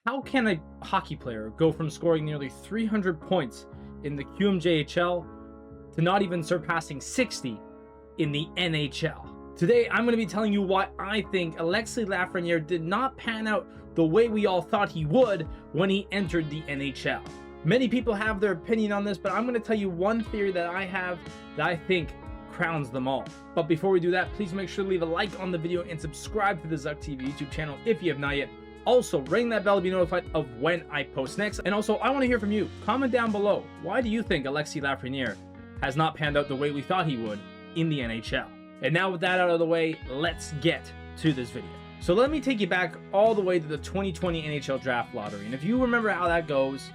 How can a hockey player go from scoring nearly 300 points in the QMJHL to not even surpassing 60 in the NHL? Today, I'm going to be telling you why I think Alexis Lafrenière did not pan out the way we all thought he would when he entered the NHL. Many people have their opinion on this, but I'm going to tell you one theory that I have that I think crowns them all. But before we do that, please make sure to leave a like on the video and subscribe to the Zucc TV YouTube channel if you have not yet. Also, ring that bell to be notified of when I post next. And also, I want to hear from you. Comment down below. Why do you think Alexis Lafrenière has not panned out the way we thought he would in the NHL? And now with that out of the way, let's get to this video. So let me take you back all the way to the 2020 NHL Draft Lottery. And if you remember how that goes,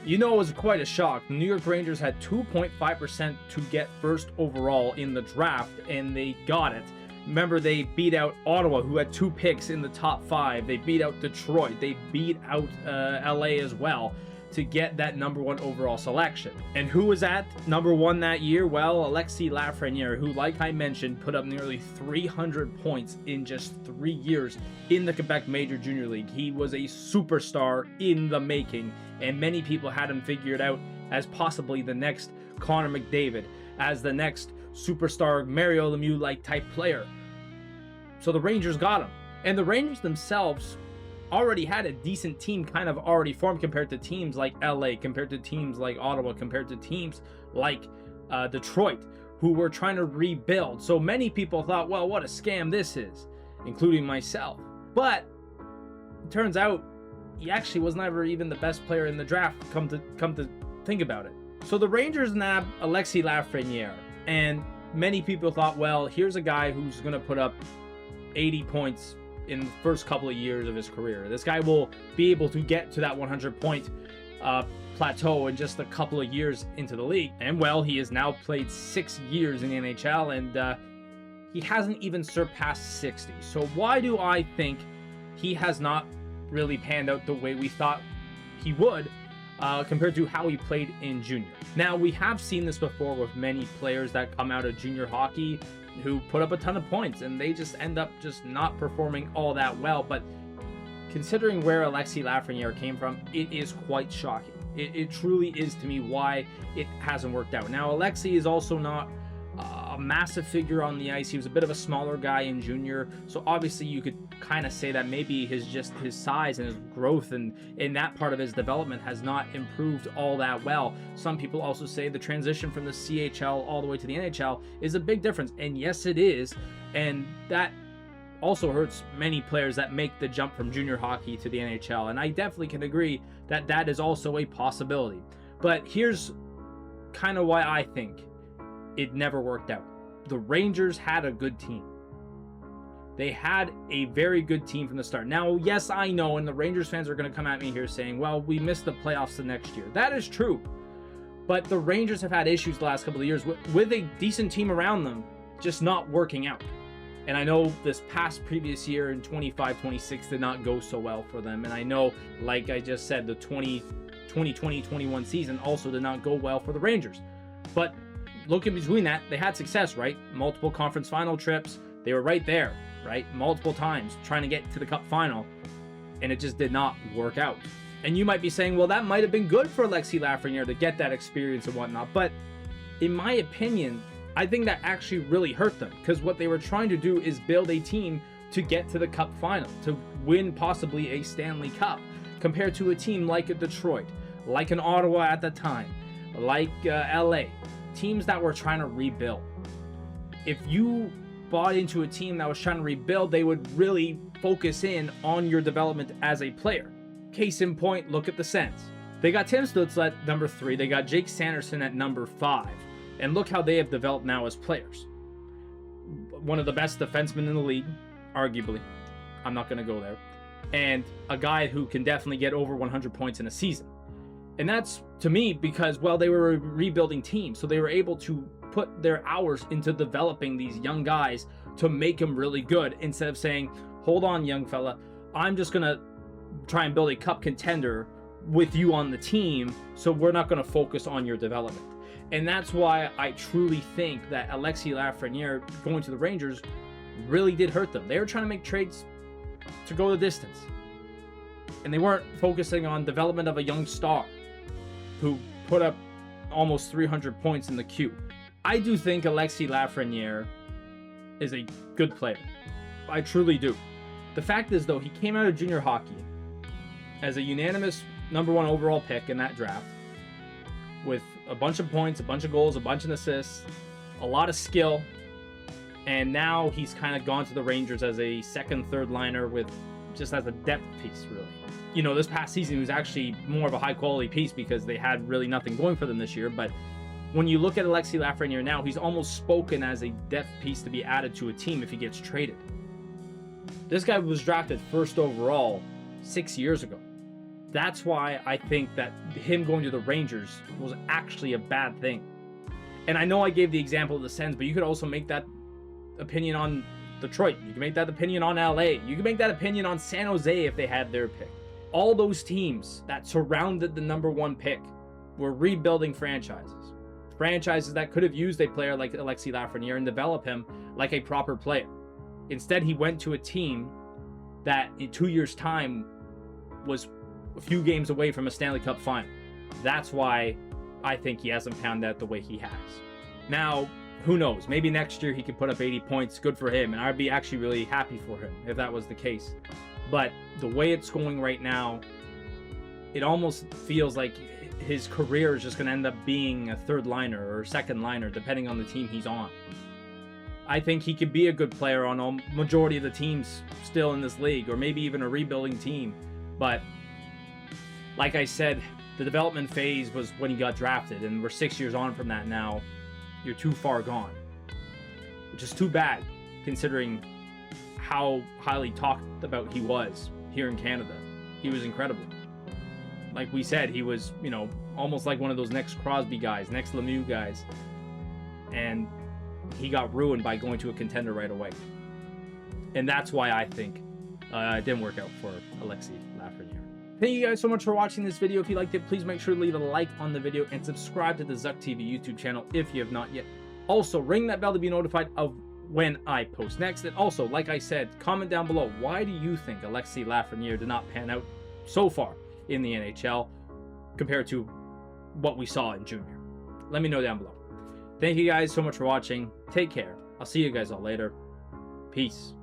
you know it was quite a shock. The New York Rangers had 2.5% to get first overall in the draft, and they got it. Remember, they beat out Ottawa, who had 2 picks in the top 5. They beat out Detroit. They beat out LA as well to get that #1 overall selection. And who was at #1 that year? Well, Alexis Lafrenière, who, like I mentioned, put up nearly 300 points in just 3 years in the Quebec Major Junior League. He was a superstar in the making, and many people had him figured out as possibly the next Connor McDavid, as the next superstar Mario Lemieux-like type player. So the Rangers got him. And the Rangers themselves already had a decent team kind of already formed compared to teams like LA, compared to teams like Ottawa, compared to teams like Detroit, who were trying to rebuild. So many people thought, well, what a scam this is, including myself. But it turns out he actually was never even the best player in the draft, come to think about it. So the Rangers nabbed Alexis Lafrenière, and many people thought, well, here's a guy who's going to put up 80 points in the first couple of years of his career. This guy will be able to get to that 100-point plateau in just a couple of years into the league. And well, he has now played 6 years in the NHL, and he hasn't even surpassed 60. So why do I think he has not really panned out the way we thought he would compared to how he played in junior? Now, we have seen this before with many players that come out of junior hockey who put up a ton of points, and they just end up just not performing all that well. But considering where Alexis Lafrenière came from, it is quite shocking. It truly is to me why it hasn't worked out. Now, Alexis is also not a massive figure on the ice. He was a bit of a smaller guy in junior, so obviously you could kind of say that maybe his size and his growth and in that part of his development has not improved all that well. Some people also say the transition from the CHL all the way to the NHL is a big difference, and yes, it is, and that also hurts many players that make the jump from junior hockey to the NHL, and I definitely can agree that that is also a possibility. But here's kind of why I think it never worked out. The Rangers had a good team. They had a very good team from the start. Now, yes, I know, and the Rangers fans are going to come at me here saying, well, we missed the playoffs the next year. That is true. But the Rangers have had issues the last couple of years with a decent team around them just not working out. And I know this previous year in 25-26 did not go so well for them. And I know, like I just said, the 2020-21 season also did not go well for the Rangers. But look in between that, they had success, right? Multiple conference final trips. They were right there, right? Multiple times trying to get to the cup final, and it just did not work out. And you might be saying, well, that might have been good for Alexis Lafrenière to get that experience and whatnot. But in my opinion, I think that actually really hurt them, because what they were trying to do is build a team to get to the cup final, to win possibly a Stanley Cup, compared to a team like a Detroit, like an Ottawa at the time, like LA. Teams that were trying to rebuild. If you bought into a team that was trying to rebuild, they would really focus in on your development as a player. Case in point, look at the Sens. They got Tim Stützle at #3. They got Jake Sanderson at #5. And look how they have developed now as players. One of the best defensemen in the league, arguably. I'm not going to go there. And a guy who can definitely get over 100 points in a season. And that's, to me, because, well, they were a rebuilding team, so they were able to put their hours into developing these young guys to make them really good, instead of saying, hold on, young fella, I'm just going to try and build a cup contender with you on the team, so we're not going to focus on your development. And that's why I truly think that Alexis Lafrenière going to the Rangers really did hurt them. They were trying to make trades to go the distance. And they weren't focusing on development of a young star who put up almost 300 points in the Q. I do think Alexis Lafrenière is a good player. I truly do. The fact is, though, he came out of junior hockey as a unanimous #1 overall pick in that draft with a bunch of points, a bunch of goals, a bunch of assists, a lot of skill, and now he's kind of gone to the Rangers as a second, third liner with just as a depth piece, really. You know, this past season he was actually more of a high-quality piece because they had really nothing going for them this year, but when you look at Alexis Lafrenière now, he's almost spoken as a depth piece to be added to a team if he gets traded. This guy was drafted first overall 6 years ago. That's why I think that him going to the Rangers was actually a bad thing. And I know I gave the example of the Sens, but you could also make that opinion on Detroit. You can make that opinion on LA. You can make that opinion on San Jose if they had their pick. All those teams that surrounded the #1 pick were rebuilding franchises. Franchises that could have used a player like Alexis Lafrenière and develop him like a proper player. Instead, he went to a team that in 2 years' time was a few games away from a Stanley Cup final. That's why I think he hasn't panned out the way he has. Now, who knows? Maybe next year he could put up 80 points. Good for him. And I'd be actually really happy for him if that was the case. But the way it's going right now, it almost feels like his career is just going to end up being a third liner or second liner, depending on the team he's on. I think he could be a good player on a majority of the teams still in this league, or maybe even a rebuilding team. But like I said, the development phase was when he got drafted, and we're 6 years on from that now. You're too far gone, which is too bad considering how highly talked about he was here in Canada. He was incredible. Like we said, he was, you know, almost like one of those next Crosby guys, next Lemieux guys. And he got ruined by going to a contender right away. And that's why I think it didn't work out for Alexis Lafrenière. Thank you guys so much for watching this video. If you liked it, please make sure to leave a like on the video and subscribe to the Zucc TV YouTube channel if you have not yet. Also, ring that bell to be notified of when I post next. And also, like I said, comment down below, why do you think Alexis Lafrenière did not pan out so far in the NHL compared to what we saw in junior? Let me know down below. Thank you guys so much for watching. Take care. I'll see you guys all later. Peace.